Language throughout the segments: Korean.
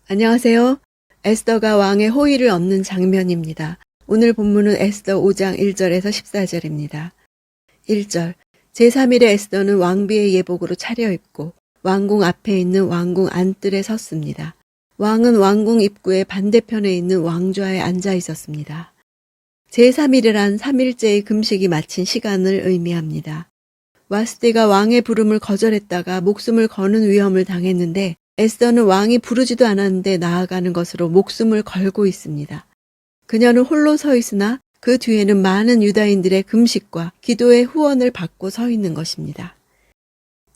안녕하세요. 에스더가 왕의 호의를 얻는 장면입니다. 오늘 본문은 에스더 5장 1절에서 14절입니다. 1절 제3일에 에스더는 왕비의 예복으로 차려입고 왕궁 앞에 있는 왕궁 안뜰에 섰습니다. 왕은 왕궁 입구의 반대편에 있는 왕좌에 앉아 있었습니다. 제3일이란 3일째의 금식이 마친 시간을 의미합니다. 와스디가 왕의 부름을 거절했다가 목숨을 거는 위험을 당했는데 에스더는 왕이 부르지도 않았는데 나아가는 것으로 목숨을 걸고 있습니다. 그녀는 홀로 서 있으나 그 뒤에는 많은 유다인들의 금식과 기도의 후원을 받고 서 있는 것입니다.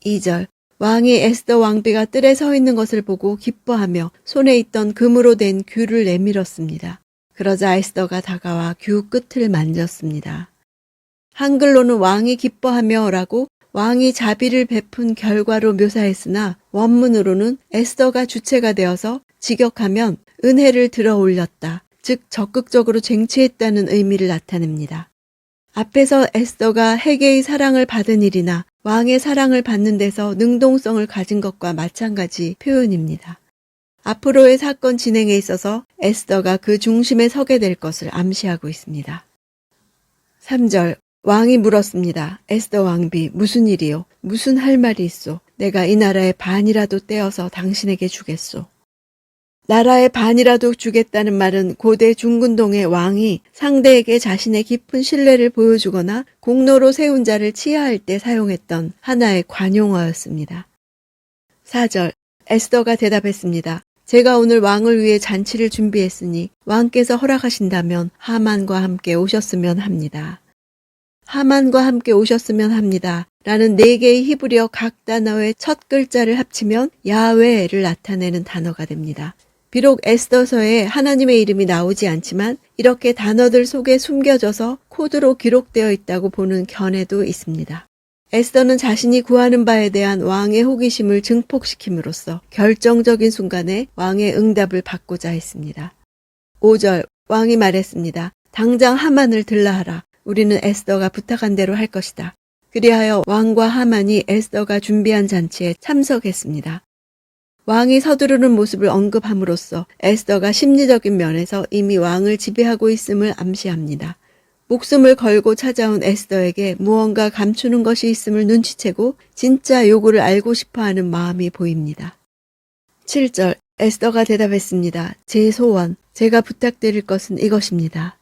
2절 왕이 에스더 왕비가 뜰에 서 있는 것을 보고 기뻐하며 손에 있던 금으로 된 귤을 내밀었습니다. 그러자 에스더가 다가와 귤 끝을 만졌습니다. 한글로는 왕이 기뻐하며 라고 왕이 자비를 베푼 결과로 묘사했으나 원문으로는 에스더가 주체가 되어서 직역하면 은혜를 들어 올렸다, 즉 적극적으로 쟁취했다는 의미를 나타냅니다. 앞에서 에스더가 헤게의 사랑을 받은 일이나 왕의 사랑을 받는 데서 능동성을 가진 것과 마찬가지 표현입니다. 앞으로의 사건 진행에 있어서 에스더가 그 중심에 서게 될 것을 암시하고 있습니다. 3절 왕이 물었습니다. 에스더 왕비 무슨 일이요? 무슨 할 말이 있소? 내가 이 나라의 반이라도 떼어서 당신에게 주겠소. 나라의 반이라도 주겠다는 말은 고대 중근동의 왕이 상대에게 자신의 깊은 신뢰를 보여주거나 공로로 세운 자를 치하할 때 사용했던 하나의 관용어였습니다. 4절 에스더가 대답했습니다. 제가 오늘 왕을 위해 잔치를 준비했으니 왕께서 허락하신다면 하만과 함께 오셨으면 합니다. 하만과 함께 오셨으면 합니다. 라는 4개의 히브리어 각 단어의 첫 글자를 합치면 야훼를 나타내는 단어가 됩니다. 비록 에스더서에 하나님의 이름이 나오지 않지만 이렇게 단어들 속에 숨겨져서 코드로 기록되어 있다고 보는 견해도 있습니다. 에스더는 자신이 구하는 바에 대한 왕의 호기심을 증폭시킴으로써 결정적인 순간에 왕의 응답을 받고자 했습니다. 5절 왕이 말했습니다. 당장 하만을 들라하라. 우리는 에스더가 부탁한 대로 할 것이다. 그리하여 왕과 하만이 에스더가 준비한 잔치에 참석했습니다. 왕이 서두르는 모습을 언급함으로써 에스더가 심리적인 면에서 이미 왕을 지배하고 있음을 암시합니다. 목숨을 걸고 찾아온 에스더에게 무언가 감추는 것이 있음을 눈치채고 진짜 요구를 알고 싶어하는 마음이 보입니다. 7절 에스더가 대답했습니다. 제 소원, 제가 부탁드릴 것은 이것입니다.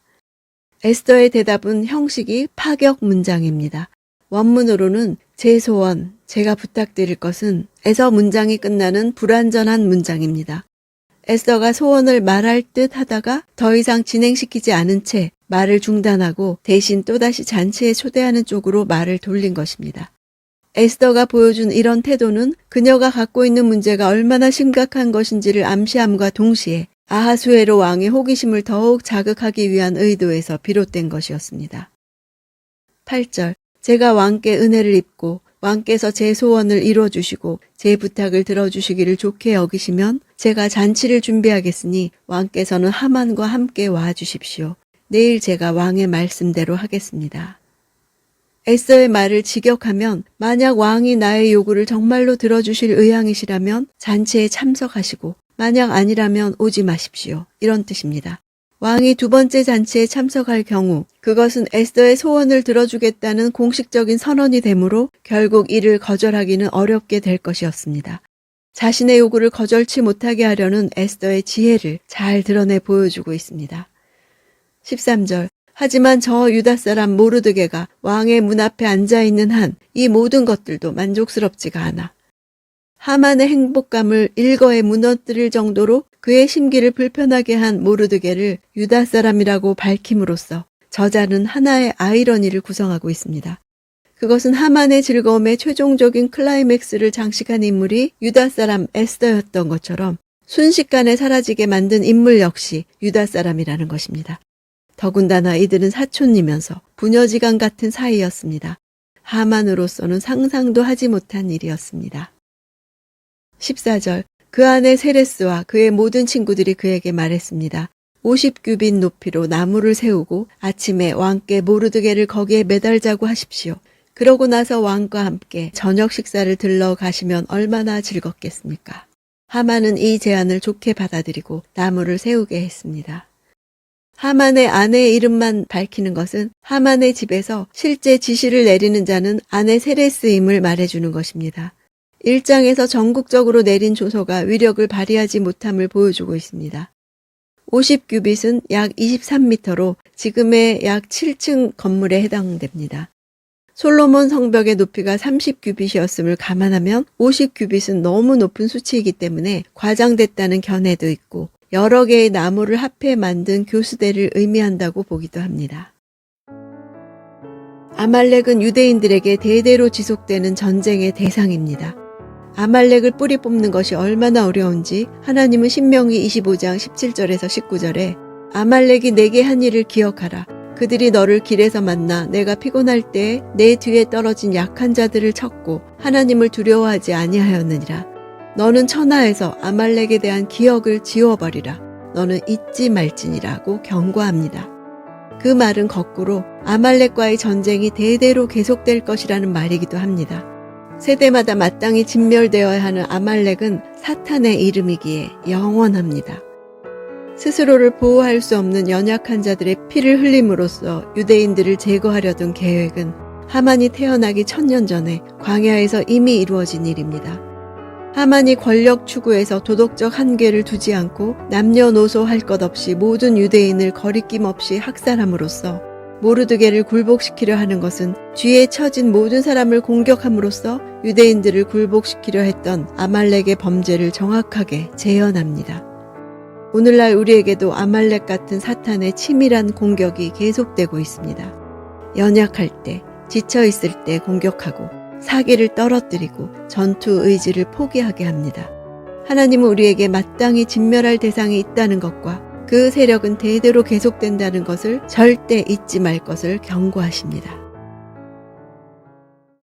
에스더의 대답은 형식이 파격 문장입니다. 원문으로는 제 소원, 제가 부탁드릴 것은 에서 문장이 끝나는 불완전한 문장입니다. 에스더가 소원을 말할 듯 하다가 더 이상 진행시키지 않은 채 말을 중단하고 대신 또다시 잔치에 초대하는 쪽으로 말을 돌린 것입니다. 에스더가 보여준 이런 태도는 그녀가 갖고 있는 문제가 얼마나 심각한 것인지를 암시함과 동시에 아하수에로 왕의 호기심을 더욱 자극하기 위한 의도에서 비롯된 것이었습니다. 8절 제가 왕께 은혜를 입고 왕께서 제 소원을 이루어주시고 제 부탁을 들어주시기를 좋게 여기시면 제가 잔치를 준비하겠으니 왕께서는 하만과 함께 와주십시오. 내일 제가 왕의 말씀대로 하겠습니다. 에스더의 말을 직역하면 만약 왕이 나의 요구를 정말로 들어주실 의향이시라면 잔치에 참석하시고 만약 아니라면 오지 마십시오. 이런 뜻입니다. 왕이 두 번째 잔치에 참석할 경우 그것은 에스더의 소원을 들어주겠다는 공식적인 선언이 되므로 결국 이를 거절하기는 어렵게 될 것이었습니다. 자신의 요구를 거절치 못하게 하려는 에스더의 지혜를 잘 드러내 보여주고 있습니다. 13절 하지만 저 유다 사람 모르드게가 왕의 문 앞에 앉아있는 한 이 모든 것들도 만족스럽지가 않아. 하만의 행복감을 일거에 무너뜨릴 정도로 그의 심기를 불편하게 한 모르드게를 유다 사람이라고 밝힘으로써 저자는 하나의 아이러니를 구성하고 있습니다. 그것은 하만의 즐거움의 최종적인 클라이맥스를 장식한 인물이 유다 사람 에스더였던 것처럼 순식간에 사라지게 만든 인물 역시 유다 사람이라는 것입니다. 더군다나 이들은 사촌이면서 부녀지간 같은 사이였습니다. 하만으로서는 상상도 하지 못한 일이었습니다. 14절 그 안에 세레스와 그의 모든 친구들이 그에게 말했습니다. 50규빗 높이로 나무를 세우고 아침에 왕께 모르드게를 거기에 매달자고 하십시오. 그러고 나서 왕과 함께 저녁 식사를 들러 가시면 얼마나 즐겁겠습니까? 하만은 이 제안을 좋게 받아들이고 나무를 세우게 했습니다. 하만의 아내의 이름만 밝히는 것은 하만의 집에서 실제 지시를 내리는 자는 아내 세레스임을 말해주는 것입니다. 1장에서 전국적으로 내린 조서가 위력을 발휘하지 못함을 보여주고 있습니다. 50규빗은 약 23m로 지금의 약 7층 건물에 해당됩니다. 솔로몬 성벽의 높이가 30규빗이었음을 감안하면 50규빗은 너무 높은 수치이기 때문에 과장됐다는 견해도 있고 여러 개의 나무를 합해 만든 교수대를 의미한다고 보기도 합니다. 아말렉은 유대인들에게 대대로 지속되는 전쟁의 대상입니다. 아말렉을 뿌리 뽑는 것이 얼마나 어려운지 하나님은 신명기 25장 17절에서 19절에 아말렉이 내게 한 일을 기억하라. 그들이 너를 길에서 만나 내가 피곤할 때에 내 뒤에 떨어진 약한 자들을 쳤고 하나님을 두려워하지 아니하였느니라. 너는 천하에서 아말렉에 대한 기억을 지워버리라. 너는 잊지 말지니라고 경고합니다. 그 말은 거꾸로 아말렉과의 전쟁이 대대로 계속될 것이라는 말이기도 합니다. 세대마다 마땅히 진멸되어야 하는 아말렉은 사탄의 이름이기에 영원합니다. 스스로를 보호할 수 없는 연약한 자들의 피를 흘림으로써 유대인들을 제거하려던 계획은 하만이 태어나기 1000년 전에 광야에서 이미 이루어진 일입니다. 하만이 권력 추구에서 도덕적 한계를 두지 않고 남녀노소 할 것 없이 모든 유대인을 거리낌 없이 학살함으로써 모르드게를 굴복시키려 하는 것은 뒤에 처진 모든 사람을 공격함으로써 유대인들을 굴복시키려 했던 아말렉의 범죄를 정확하게 재현합니다. 오늘날 우리에게도 아말렉 같은 사탄의 치밀한 공격이 계속되고 있습니다. 연약할 때, 지쳐있을 때 공격하고 사기를 떨어뜨리고 전투 의지를 포기하게 합니다. 하나님은 우리에게 마땅히 진멸할 대상이 있다는 것과 그 세력은 대대로 계속된다는 것을 절대 잊지 말 것을 경고하십니다.